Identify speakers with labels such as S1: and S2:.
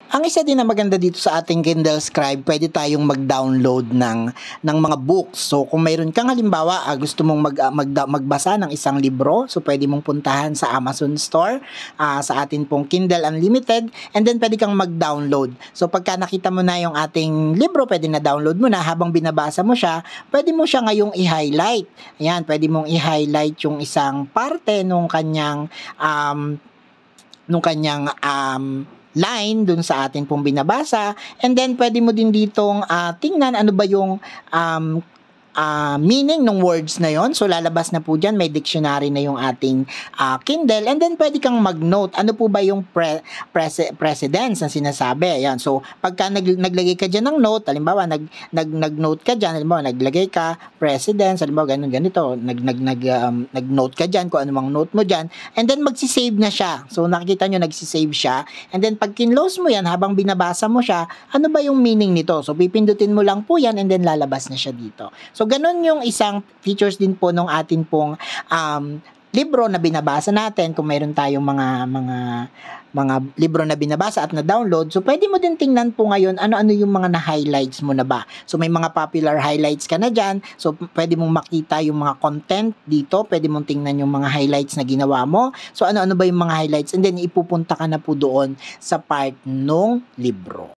S1: Ang isa din na maganda dito sa ating Kindle Scribe, pwede tayong mag-download ng mga books. So kung mayroon kang halimbawa, gusto mong magbasa ng isang libro, so pwede mong puntahan sa Amazon Store, sa atin pong Kindle Unlimited, and then pwede kang mag-download. So pagka nakita mo na yung ating libro, pwede na download mo na, habang binabasa mo siya, pwede mo siya ngayong i-highlight. Ayan, pwede mong i-highlight yung isang parte nung kanyang line dun sa atin pong binabasa, and then pwede mo din ditong tingnan ano ba yung meaning ng words na yon. So lalabas na po dyan, may dictionary na yung ating Kindle, and then pwede kang mag-note ano po ba yung precedence na sinasabi. Ayan. So pagka naglagay ka dyan ng note, halimbawa nag-note ka dyan, halimbawa naglagay ka precedence, halimbawa ganito, nag-note ka dyan kung anumang note mo dyan, and then magsisave na siya. So nakikita nyo, nagsisave siya, and then pag kinlose mo yan, habang binabasa mo siya, ano ba yung meaning nito? So pipindutin mo lang po yan, and then lalabas na siya dito. So ganun yung isang features din po nung atin pong libro na binabasa natin. Kung mayroon tayong mga libro na binabasa at na-download, so pwede mo din tingnan po ngayon ano-ano yung mga na-highlights mo na ba. So may mga popular highlights ka na dyan, so pwede mong makita yung mga content dito, pwede mong tingnan yung mga highlights na ginawa mo. So ano-ano ba yung mga highlights, and then ipupunta ka na po doon sa part nung libro.